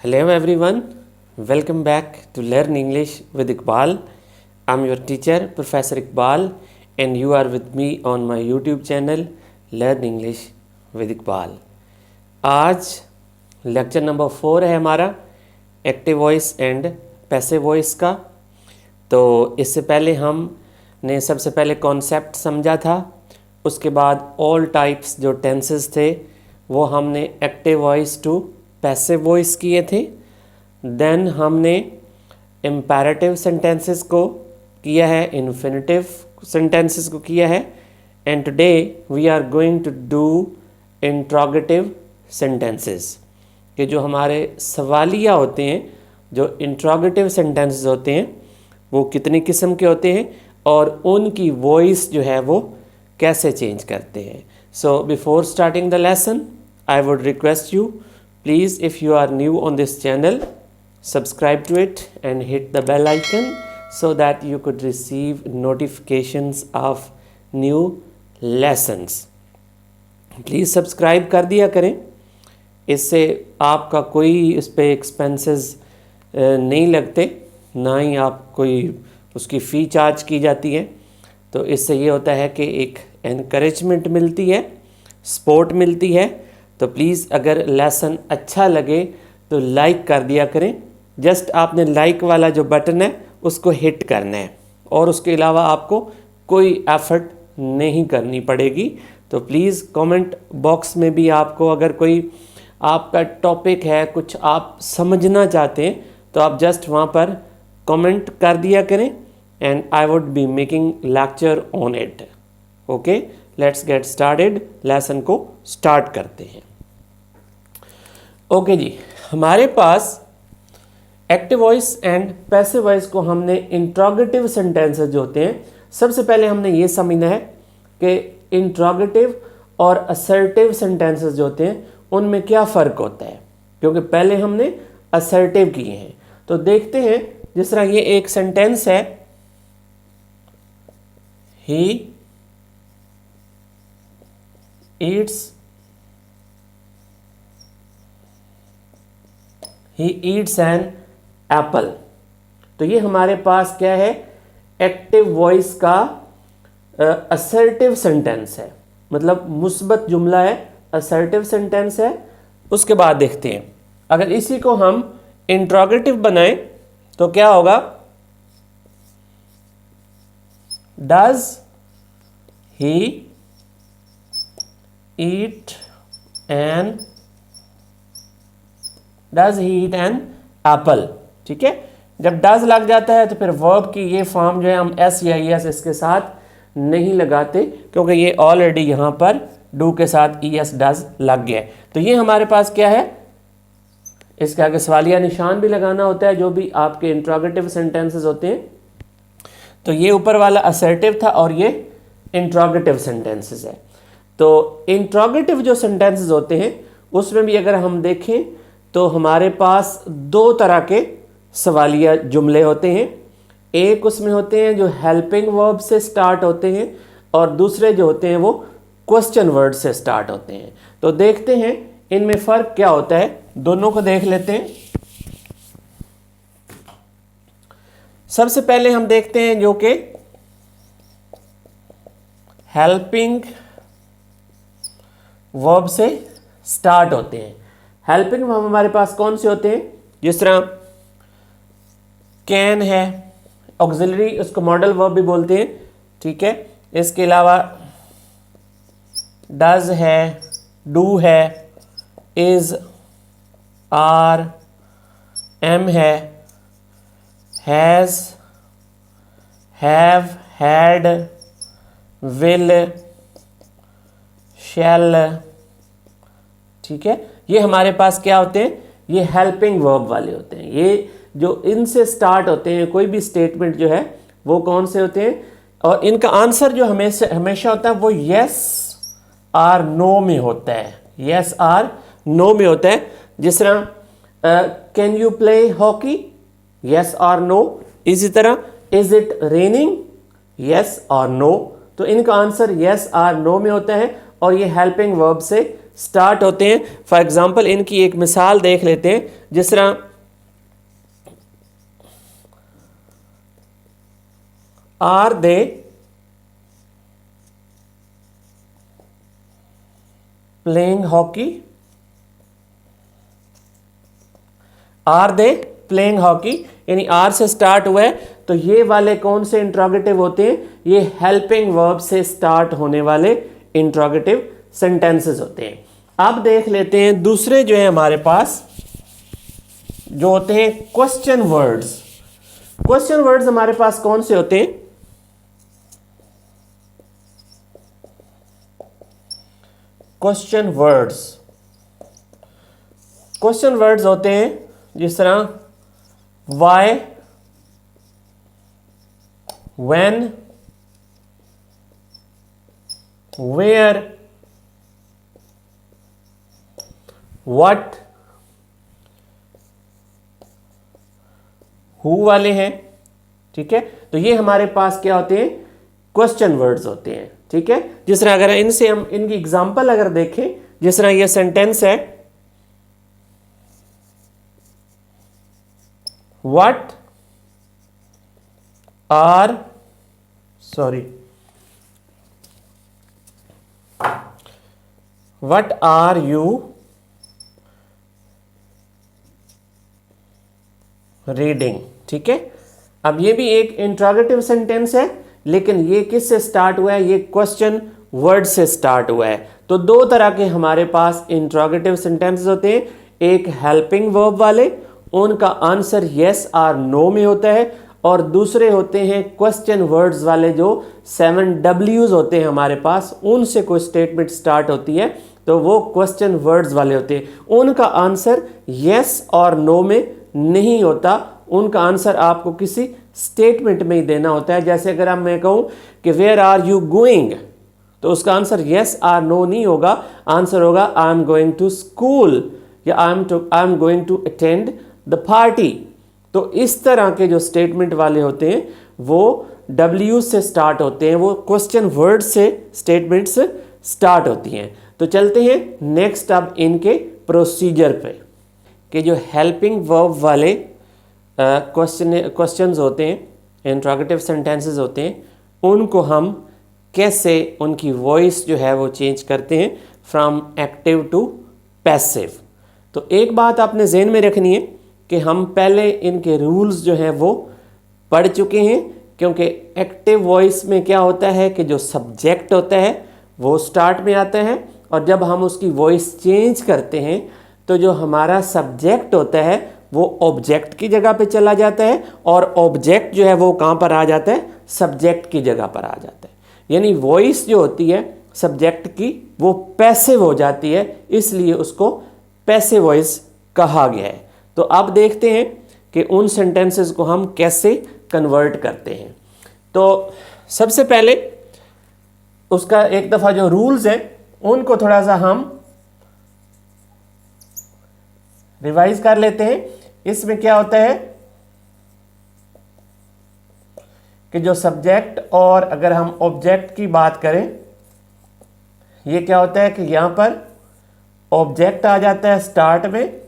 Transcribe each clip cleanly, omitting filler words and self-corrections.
Hello everyone, welcome back to Learn English with Iqbal. I'm your teacher Professor Iqbal and you are with me on my YouTube channel Learn English with Iqbal. आज lecture number 4 है हमारा active voice and passive voice का। तो इससे पहले हमने सबसे पहले कॉन्सेप्ट समझा था, उसके बाद ऑल टाइप्स जो टेंसेस थे वो हमने active voice to passive voice किए थे। देन हमने इम्पेरेटिव सेंटेंसेस को किया है, इन्फिनिटिव सेंटेंसेस को किया है and today we are going to do interrogative sentences कि जो हमारे सवालिया होते हैं, जो इंट्रोगेटिव सेंटेंसेस होते हैं वो कितनी किस्म के होते हैं और उनकी वॉइस जो है वो कैसे चेंज करते हैं। So before starting the lesson I would request you, please if you are new on this channel, subscribe to it and hit the bell icon so that you could receive notifications of new lessons. Please subscribe कर दिया करें, इससे आपका कोई इस पर expenses नहीं लगते, ना ही आप कोई उसकी फ़ी चार्ज की जाती है। तो इससे ये होता है कि एक एनकरेजमेंट मिलती है, सपोर्ट मिलती है। तो प्लीज़ अगर लेसन अच्छा लगे तो लाइक कर दिया करें। जस्ट आपने लाइक वाला जो बटन है उसको हिट करना है और उसके अलावा आपको कोई एफ़र्ट नहीं करनी पड़ेगी। तो प्लीज़ कमेंट बॉक्स में भी आपको अगर कोई आपका टॉपिक है, कुछ आप समझना चाहते हैं तो आप जस्ट वहाँ पर कमेंट कर दिया करें and I would be making lecture on it. Okay, let's get started. Lesson को स्टार्ट करते हैं। ओके जी, हमारे पास active voice and passive voice को हमने इंट्रोगेटिव सेंटेंसेस जो होते हैं, सबसे पहले हमने ये समझना है कि इंट्रोगेटिव और असर्टिव सेंटेंसेस जो होते हैं उनमें क्या फ़र्क होता है, क्योंकि पहले हमने असर्टिव किए हैं। तो देखते हैं, जिस तरह ये एक सेंटेंस है, ही ईट्स एन एप्पल। तो ये हमारे पास क्या है, एक्टिव वॉइस का असर्टिव सेंटेंस है, मतलब मुस्बत जुमला है, असर्टिव सेंटेंस है। उसके बाद देखते हैं, अगर इसी को हम इंट्रोगेटिव बनाएं तो क्या होगा, does he eat an apple. ठीक है, जब डज लग जाता है तो फिर वर्ब की ये फॉर्म जो है हम एस या एस इसके साथ नहीं लगाते, क्योंकि ये ऑलरेडी यहाँ पर डू के साथ एस डज लग गया है। तो ये हमारे पास क्या है, इसके आगे सवालिया निशान भी लगाना होता है जो भी आपके इंट्रोगेटिव सेंटेंसेस होते हैं। तो ये ऊपर वाला असर्टिव था और ये इंट्रोगेटिव सेंटेंसेस है। तो इंट्रोगेटिव जो सेंटेंसेस होते हैं उसमें भी अगर हम देखें तो हमारे पास दो तरह के सवालिया जुमले होते हैं। एक उसमें होते हैं जो हेल्पिंग वर्ब से स्टार्ट होते हैं और दूसरे जो होते हैं वो क्वेश्चन वर्ड से स्टार्ट होते हैं। तो देखते हैं इनमें फ़र्क क्या होता है, दोनों को देख लेते हैं। सबसे पहले हम देखते हैं जो कि हेल्पिंग वर्ब से स्टार्ट होते हैं। हेल्पिंग वर्ब हमारे पास कौन से होते हैं, जिस तरह कैन है, ऑक्सिलरी, उसको मॉडल वर्ब भी बोलते हैं। ठीक है, इसके अलावा डज है, डू है, इज, आर, एम है, हैज़, हैव, हैड, विल, शैल। ठीक है, ये हमारे पास क्या होते हैं, ये हेल्पिंग वर्ब वाले होते हैं। ये जो इनसे स्टार्ट होते हैं कोई भी स्टेटमेंट जो है वो कौन से होते हैं, और इनका आंसर जो हमेशा होता है वो यस आर नो में होता है। यस आर नो में होता है। जिस तरह can you play hockey, yes or no. इसी तरह इज इट रेनिंग, यस और नो। तो इनका आंसर यस आर नो में होता है और ये हेल्पिंग वर्ब से स्टार्ट होते हैं। फॉर एग्जांपल इनकी एक मिसाल देख लेते हैं, जिस तरह are they playing hockey, are they playing hockey, यानी आर से स्टार्ट हुआ है, तो ये वाले कौन से इंट्रोगेटिव होते हैं? ये हेल्पिंग वर्ब से स्टार्ट होने वाले इंट्रोगेटिव सेंटेंसेस होते हैं। अब देख लेते हैं दूसरे जो है हमारे पास, जो होते हैं क्वेश्चन वर्ड्स। क्वेश्चन वर्ड्स हमारे पास कौन से होते हैं? क्वेश्चन वर्ड्स, क्वेश्चन वर्ड्स होते हैं जिस तरह why, when, where, what, who वाले हैं। ठीक है, तो ये हमारे पास क्या होते हैं? क्वेश्चन वर्ड्स होते हैं। ठीक है, जिस तरह अगर इनसे हम इनकी एग्जांपल अगर देखें, जिस तरह ये सेंटेंस है, व्हाट आर यू रीडिंग। ठीक है, अब ये भी एक इंट्रोगेटिव सेंटेंस है, लेकिन ये किससे स्टार्ट हुआ है? ये क्वेश्चन वर्ड से स्टार्ट हुआ है। तो दो तरह के हमारे पास इंट्रोगेटिव सेंटेंसेस होते हैं, एक हेल्पिंग वर्ब वाले, उनका आंसर यस और नो में होता है, और दूसरे होते हैं क्वेश्चन वर्ड्स वाले, जो 7 W's होते हैं हमारे पास, उनसे कोई स्टेटमेंट स्टार्ट होती है, तो वो क्वेश्चन वर्ड्स वाले होते हैं। उनका आंसर यस और नो में नहीं होता, उनका आंसर आपको किसी स्टेटमेंट में ही देना होता है। जैसे अगर मैं कहूं कि वेयर आर यू गोइंग, तो उसका आंसर यस और नो नहीं होगा, आंसर होगा I am going to school, या I am going to attend the party. तो इस तरह के जो स्टेटमेंट वाले होते हैं वो W से स्टार्ट होते हैं, वो क्वेश्चन वर्ड से स्टेटमेंट्स स्टार्ट होती हैं। तो चलते हैं नेक्स्ट अब इनके प्रोसीजर पे, कि जो हेल्पिंग वर्ब वाले क्वेश्चंस होते हैं, इंट्रोगेटिव सेंटेंसेस होते हैं, उनको हम कैसे उनकी वॉइस जो है वो चेंज करते हैं फ्रॉम एक्टिव टू पैसिव। तो एक बात आपने जहन में रखनी है कि हम पहले इनके रूल्स जो हैं वो पढ़ चुके हैं, क्योंकि एक्टिव वॉइस में क्या होता है कि जो सब्जेक्ट होता है वो स्टार्ट में आता है, और जब हम उसकी वॉइस चेंज करते हैं तो जो हमारा सब्जेक्ट होता है वो ऑब्जेक्ट की जगह पे चला जाता है, और ऑब्जेक्ट जो है वो कहाँ पर आ जाता है? सब्जेक्ट की जगह पर आ जाता है। यानी वॉइस जो होती है सब्जेक्ट की वो पैसिव हो जाती है, इसलिए उसको पैसिव वॉइस कहा गया है। तो अब देखते हैं कि उन सेंटेंसेस को हम कैसे कन्वर्ट करते हैं। तो सबसे पहले उसका एक दफ़ा जो रूल्स हैं उनको थोड़ा सा हम रिवाइज कर लेते हैं। इसमें क्या होता है कि जो सब्जेक्ट और अगर हम ऑब्जेक्ट की बात करें, ये क्या होता है कि यहां पर ऑब्जेक्ट आ जाता है स्टार्ट में,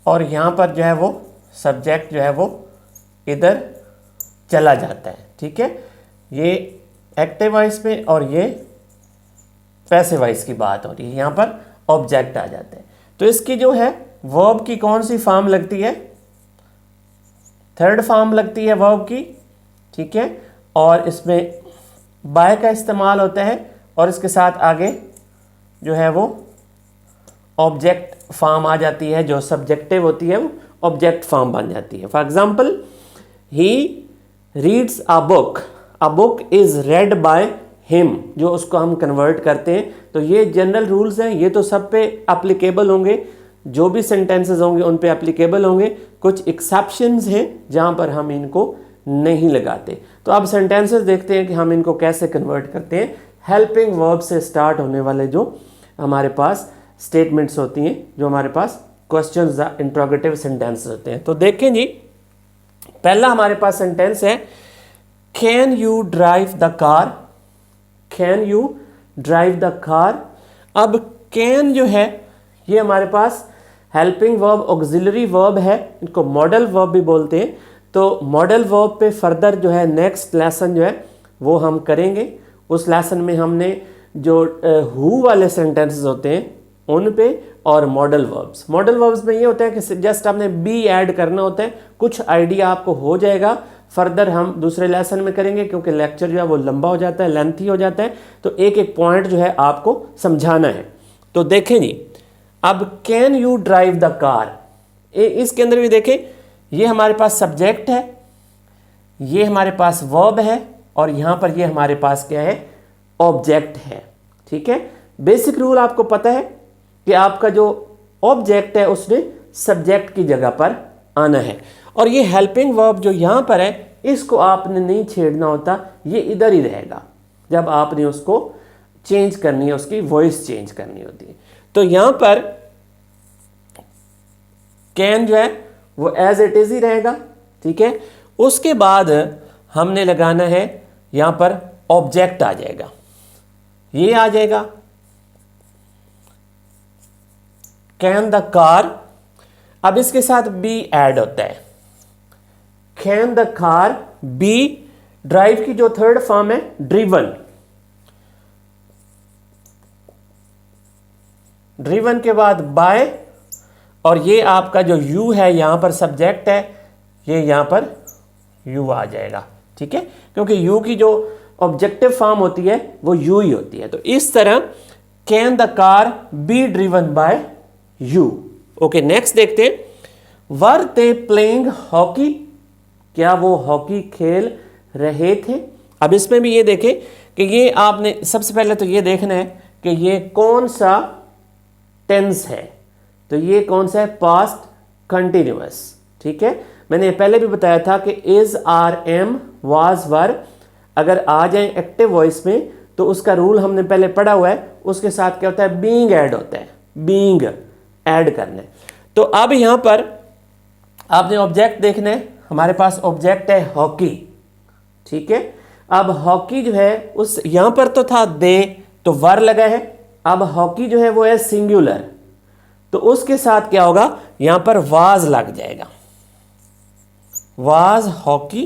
और यहां पर जो है वो सब्जेक्ट जो है वो इधर चला जाता है। ठीक है, ये एक्टिव वॉइस में और ये पैसिव वॉइस की बात हो रही है, यहां पर ऑब्जेक्ट आ जाते हैं। तो इसकी जो है वर्ब की कौन सी फॉर्म लगती है? थर्ड फॉर्म लगती है वर्ब की। ठीक है, और इसमें बाय का इस्तेमाल होता है, और इसके साथ आगे जो है वो ऑब्जेक्ट फॉर्म आ जाती है, जो सब्जेक्टिव होती है वो ऑब्जेक्ट फॉर्म बन जाती है। For example, he reads a book is red by him, जो उसको हम कन्वर्ट करते हैं। तो ये जनरल रूल्स हैं, ये तो सब पे एप्लीकेबल होंगे, जो भी सेंटेंसेस होंगे उन पे एप्लीकेबल होंगे। कुछ एक्सेप्शंस हैं जहां पर हम इनको नहीं लगाते। तो अब सेंटेंसेस देखते हैं कि हम इनको कैसे कन्वर्ट करते हैं। हेल्पिंग वर्ब से स्टार्ट होने वाले जो हमारे पास स्टेटमेंट्स होती हैं, जो हमारे पास क्वेश्चंस इंट्रोगेटिव सेंटेंसेस होते हैं। तो देखें जी, पहला हमारे पास सेंटेंस है can you drive the car. Can you drive the car. अब कैन जो है ये हमारे पास हेल्पिंग वर्ब ऑक्सिलरी वर्ब है, इनको मॉडल वर्ब भी बोलते हैं। तो मॉडल वर्ब पे फर्दर जो है नेक्स्ट लेसन जो है वो हम करेंगे। उस लेसन में हमने जो हु वाले सेंटेंसेस होते हैं उन पे और मॉडल वर्ब्स में ये होता है कि जस्ट आपने बी ऐड करना होता है, कुछ आइडिया आपको हो जाएगा। फर्दर हम दूसरे लेसन में करेंगे क्योंकि लेक्चर जो है वो लंबा हो जाता है, लेंथी हो जाता है, तो एक एक पॉइंट जो है आपको समझाना है। तो देखें जी, अब can you drive the car, इसके अंदर भी देखें, ये हमारे पास सब्जेक्ट है, ये हमारे पास वर्ब है और यहाँ पर ये हमारे पास क्या है, ऑब्जेक्ट है। ठीक है, बेसिक रूल आपको पता है कि आपका जो ऑब्जेक्ट है उसने सब्जेक्ट की जगह पर आना है। और ये हेल्पिंग वर्ब जो यहाँ पर है इसको आपने नहीं छेड़ना होता, ये इधर ही रहेगा जब आपने उसको चेंज करनी है, उसकी वॉइस चेंज करनी होती है। तो यहाँ पर कैन जो है वो एज इट इज ही रहेगा। ठीक है, उसके बाद हमने लगाना है यहाँ पर ऑब्जेक्ट आ जाएगा, ये आ जाएगा कैन द कार। अब इसके साथ बी ऐड होता है, can the car be. Drive की जो थर्ड फॉर्म है ड्रिवन, ड्रिवन के बाद बाय, और ये आपका जो यू है यहां पर सब्जेक्ट है, ये यहां पर यू आ जाएगा। ठीक है, क्योंकि यू की जो ऑब्जेक्टिव फॉर्म होती है वो यू ही होती है। तो इस तरह can the car be driven by you. Okay, next देखते हैं, वर दे प्लेइंग हॉकी, क्या वो हॉकी खेल रहे थे। अब इसमें भी ये देखें कि ये आपने सबसे पहले तो ये देखना है कि ये कौन सा टेंस है। तो ये कौन सा है, पास्ट कंटिन्यूअस। ठीक है, मैंने पहले भी बताया था कि इज, आर, एम, वाज, वर अगर आ जाए एक्टिव वॉइस में तो उसका रूल हमने पहले पढ़ा हुआ है, उसके साथ क्या होता है, बीइंग ऐड होता है, बीइंग ऐड करना है। तो अब यहां पर आपने ऑब्जेक्ट देखना है, हमारे पास ऑब्जेक्ट है हॉकी। ठीक है, अब हॉकी जो है उस यहां पर तो था दे, तो वर लगा है। अब हॉकी जो है वो है सिंगुलर, तो उसके साथ क्या होगा, यहां पर वाज लग जाएगा, वाज हॉकी।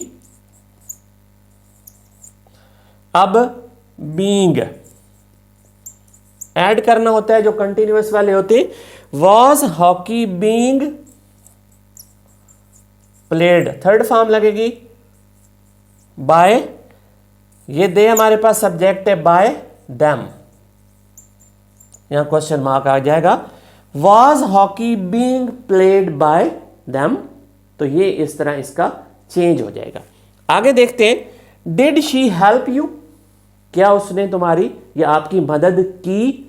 अब बीइंग ऐड करना होता है, जो कंटिन्यूअस वाले होते हैं, was hockey being played, third form लगेगी बाय, ये दे हमारे पास सब्जेक्ट है, बाय देम, यहां क्वेश्चन मार्क आ जाएगा, was hockey being played by them. तो ये इस तरह इसका चेंज हो जाएगा। आगे देखते हैं, डिड शी हेल्प यू, क्या उसने तुम्हारी या आपकी मदद की।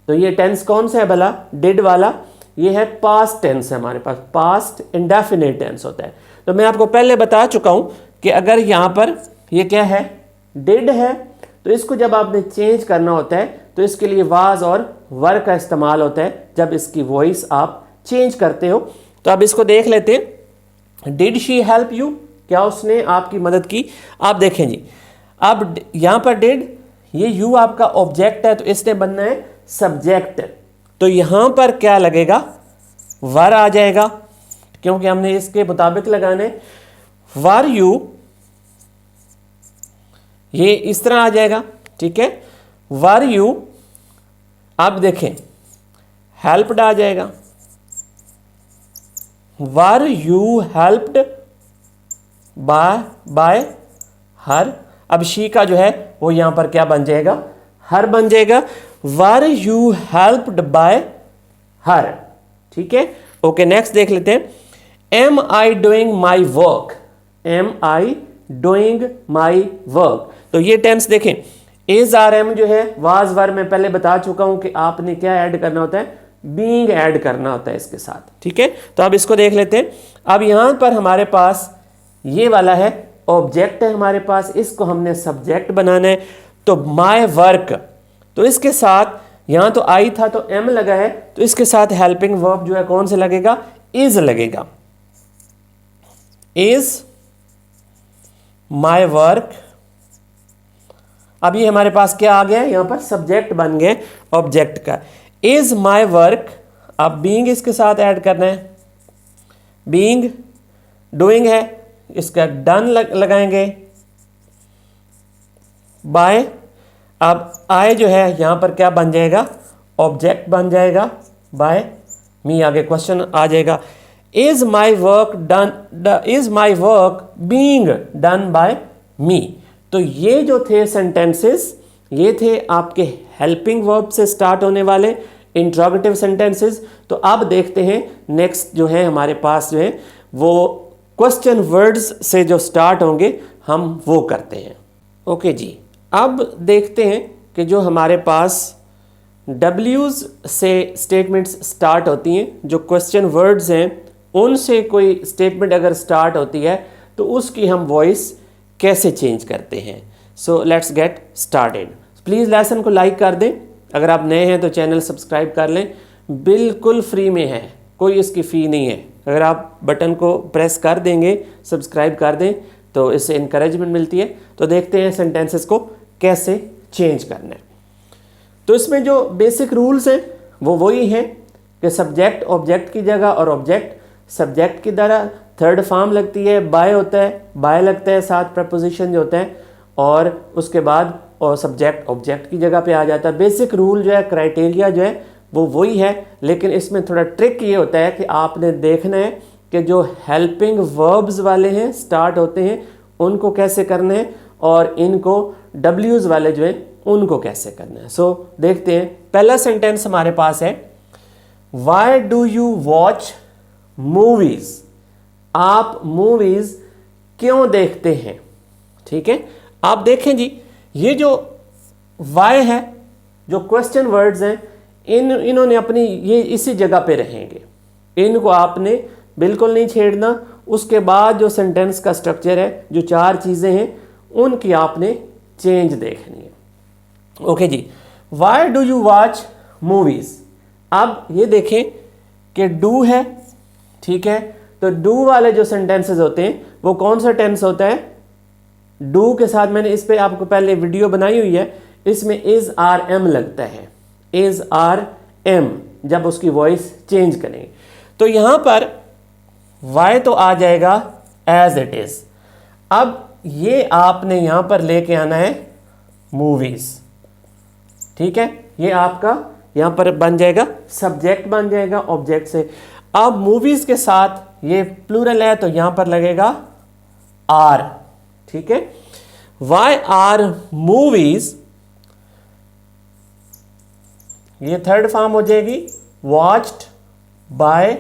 तो ये टेंस कौन सा है भला, डिड वाला, ये है पास्ट टेंस है हमारे पास, पास्ट इंडेफिनिट टेंस होता है। तो मैं आपको पहले बता चुका हूं कि अगर यहां पर ये क्या है, डिड है, तो इसको जब आपने चेंज करना होता है तो इसके लिए वाज और वर का इस्तेमाल होता है जब इसकी वॉइस आप चेंज करते हो। तो अब इसको देख लेते हैं, डिड शी हेल्प यू, क्या उसने आपकी मदद की। आप देखें जी, अब यहां पर डिड, ये यू आपका ऑब्जेक्ट है तो इसने बनना है सब्जेक्ट, तो यहां पर क्या लगेगा, वर आ जाएगा, क्योंकि हमने इसके मुताबिक लगाने, वर यू, ये इस तरह आ जाएगा। ठीक है, वर यू, अब देखें हेल्प्ड आ जाएगा, वर यू हेल्प्ड बाय हर। अब शी का जो है वो यहां पर क्या बन जाएगा, हर बन जाएगा, were you helped by her. ठीक है, ओके, नेक्स्ट देख लेते हैं, am I doing my work, am I doing my work. तो ये टेंस देखें, इज, आर, एम जो है वाज, वर में पहले बता चुका हूं कि आपने क्या ऐड करना होता है, बीइंग ऐड करना होता है इसके साथ। ठीक है, तो अब इसको देख लेते हैं। अब यहां पर हमारे पास ये वाला है, ऑब्जेक्ट है हमारे पास, इसको हमने सब्जेक्ट बनाना है। तो माय वर्क, तो इसके साथ यहां तो आई था तो एम लगा है, तो इसके साथ हेल्पिंग वर्ब जो है कौन से लगेगा, इज लगेगा, इज माय वर्क। अब ये हमारे पास क्या आ गया, यहाँ पर सब्जेक्ट बन गए ऑब्जेक्ट का। इज माई वर्क, अब बीइंग इसके साथ ऐड करना है, बीइंग डूइंग है, इसका डन लगाएंगे बाय। अब आई जो है यहाँ पर क्या बन जाएगा, ऑब्जेक्ट बन जाएगा बाय मी, आगे क्वेश्चन आ जाएगा is my work done, is my work being done by me. तो ये जो थे सेंटेंसेस, ये थे आपके हेल्पिंग वर्ब से स्टार्ट होने वाले इंट्रोगेटिव सेंटेंसेस। तो अब देखते हैं नेक्स्ट जो है हमारे पास जो है वो क्वेश्चन वर्ड्स से जो स्टार्ट होंगे हम वो करते हैं। ओके जी, अब देखते हैं कि जो हमारे पास W's से स्टेटमेंट्स स्टार्ट होती हैं, जो क्वेश्चन वर्ड्स हैं उनसे कोई स्टेटमेंट अगर स्टार्ट होती है तो उसकी हम वॉइस कैसे चेंज करते हैं। So let's get started. Please lesson को लाइक कर दें, अगर आप नए हैं तो चैनल सब्सक्राइब कर लें, बिल्कुल फ्री में है, कोई इसकी फ़ी नहीं है। अगर आप बटन को प्रेस कर देंगे, सब्सक्राइब कर दें तो इससे इंकरेजमेंट मिलती है। तो देखते हैं सेंटेंसेस को कैसे चेंज करना है। तो इसमें जो बेसिक रूल्स हैं वो वही हैं कि सब्जेक्ट ऑब्जेक्ट की जगह और ऑब्जेक्ट सब्जेक्ट की तरह थर्ड फॉर्म लगती है, बाय होता है, बाय लगता है साथ प्रपोजिशन जो होता है, और उसके बाद और सब्जेक्ट ऑब्जेक्ट की जगह पे आ जाता है। बेसिक रूल जो है, क्राइटेरिया जो है वो वही है, लेकिन इसमें थोड़ा ट्रिक ये होता है कि आपने देखना है कि जो हेल्पिंग वर्ब्स वाले हैं स्टार्ट होते हैं उनको कैसे करना है, और इनको W's वाले जो हैं उनको कैसे करना है। सो देखते हैं। पहला सेंटेंस हमारे पास है, Y do you watch movies, आप मूवीज क्यों देखते हैं। ठीक है, आप देखें जी, ये जो वाई है, जो क्वेश्चन वर्ड्स हैं, इन्होंने अपनी ये इसी जगह पे रहेंगे, इनको आपने बिल्कुल नहीं छेड़ना। उसके बाद जो सेंटेंस का स्ट्रक्चर है, जो चार चीज़ें हैं उनकी आपने चेंज देखनी है। ओके जी, why do you watch movies. अब ये देखें कि डू है, ठीक है, तो डू वाले जो सेंटेंसेस होते हैं वो कौन सा टेंस होता है, डू के साथ मैंने इस पे आपको पहले वीडियो बनाई हुई है, इसमें इज आर एम लगता है, इज आर एम जब उसकी वॉइस चेंज करेंगे। तो यहां पर वाई तो आ जाएगा एज इट इज। अब ये आपने यहां पर लेके आना है मूवीज, ठीक है, ये आपका यहां पर बन जाएगा सब्जेक्ट, बन जाएगा ऑब्जेक्ट से। अब मूवीज के साथ ये प्लूरल है तो यहां पर लगेगा आर, ठीक है। वाई आर मूवीज, ये थर्ड फॉर्म हो जाएगी वॉच्ड बाय।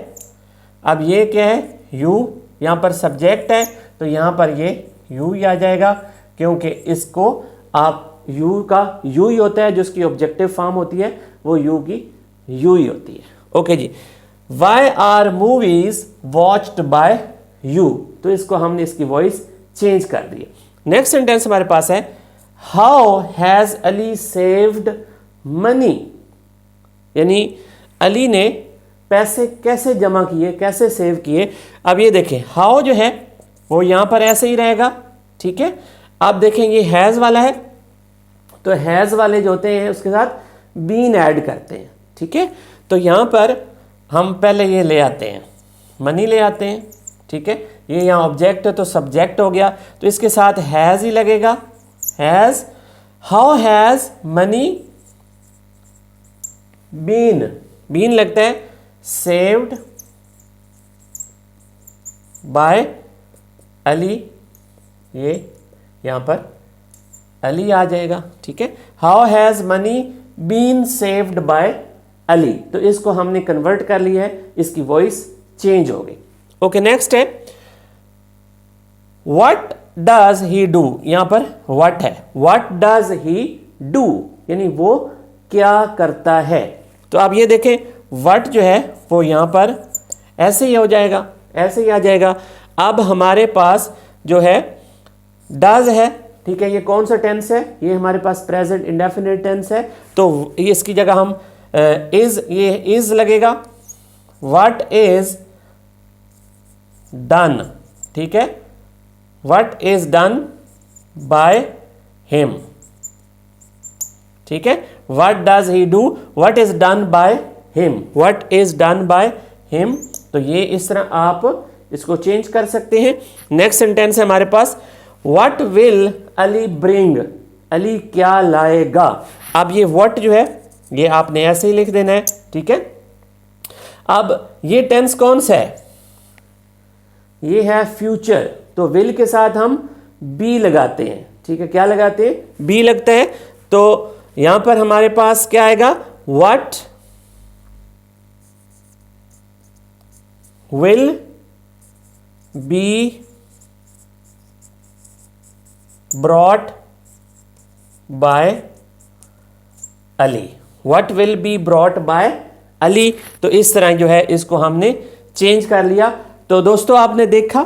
अब ये क्या है, यू, यहां पर सब्जेक्ट है तो यहां पर ये यू ही आ जाएगा, क्योंकि इसको आप यू का यू ही होता है, जो उसकी ऑब्जेक्टिव फॉर्म होती है वो यू की यू ही होती है। ओके जी, why are movies watched by you, तो इसको हमने इसकी वॉइस चेंज कर दी है। नेक्स्ट सेंटेंस हमारे पास है, how has Ali saved money, यानी अली ने पैसे कैसे जमा किए, कैसे सेव किए। अब ये देखें, हाउ जो है वो यहां पर ऐसे ही रहेगा, ठीक है। अब देखें ये हैज़ वाला है, तो हैज़ वाले जो होते हैं उसके साथ बीन ऐड करते हैं, ठीक है। तो यहां पर हम पहले ये ले आते हैं, मनी ले आते हैं, ठीक है। ये यहाँ ऑब्जेक्ट है तो सब्जेक्ट हो गया, तो इसके साथ हैज़ ही लगेगा, has. How has money been, been लगता है सेव्ड बाय अली, ये यहाँ पर अली आ जाएगा, ठीक है। How has money been saved by Ali, तो इसको हमने कन्वर्ट कर लिया है, इसकी वॉइस चेंज हो गई। ओके, नेक्स्ट है, व्हाट डज ही डू, यहां पर व्हाट है, व्हाट डज ही डू यानी वो क्या करता है। तो आप ये देखें, व्हाट जो है वो यहां पर ऐसे ही हो जाएगा, ऐसे ही आ जाएगा। अब हमारे पास जो है डज है, ठीक है, ये कौन सा टेंस है, ये हमारे पास प्रेजेंट इंडेफिनिट टेंस है, तो इसकी जगह हम इज, ये इज लगेगा। व्हाट इज डन, ठीक है, what is done by him, ठीक है, what does he do, what is done by him, what is done by him. तो ये इस तरह आप इसको चेंज कर सकते हैं। नेक्स्ट सेंटेंस है हमारे पास, what will Ali bring, Ali क्या लाएगा। अब ये व्हाट जो है ये आपने ऐसे ही लिख देना है, ठीक है। अब ये टेंस कौन सा है, ये है फ्यूचर, तो विल के साथ हम बी लगाते हैं, ठीक है। क्या लगाते हैं, बी लगता है। तो यहां पर हमारे पास क्या आएगा, what will be brought by Ali, what will be brought by Ali. तो इस तरह जो है इसको हमने चेंज कर लिया। तो दोस्तों आपने देखा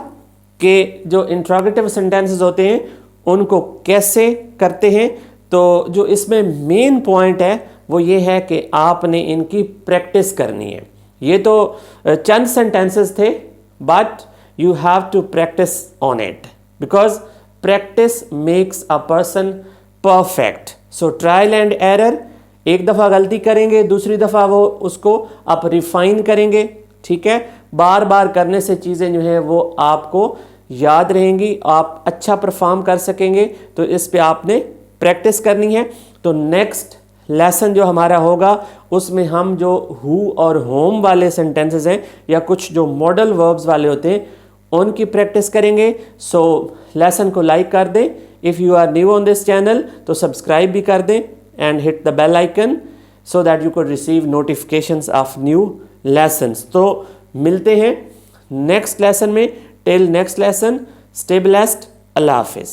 कि जो इंट्रोगेटिव सेंटेंसेस होते हैं उनको कैसे करते हैं। तो जो इसमें मेन पॉइंट है वो ये है कि आपने इनकी प्रैक्टिस करनी है। ये तो चंद सेंटेंसेस थे, but you have to practice on it, because practice makes a person perfect. So trial and error, एक दफ़ा गलती करेंगे, दूसरी दफ़ा वो उसको आप रिफाइन करेंगे, ठीक है। बार बार करने से चीज़ें जो है वो आपको याद रहेंगी, आप अच्छा परफॉर्म कर सकेंगे। तो इस पे आपने प्रैक्टिस करनी है। तो नेक्स्ट लेसन जो हमारा होगा उसमें हम जो हु और होम वाले सेंटेंसेस हैं या कुछ जो मॉडल वर्ब्स वाले होते हैं उनकी प्रैक्टिस करेंगे। सो लेसन को लाइक कर दें। If you are new on this channel तो सब्सक्राइब भी कर दें and hit the bell icon so that you could receive notifications of new lessons. तो मिलते हैं नेक्स्ट लेसन में। Till next lesson, stay blessed, अल्लाह हाफिज़।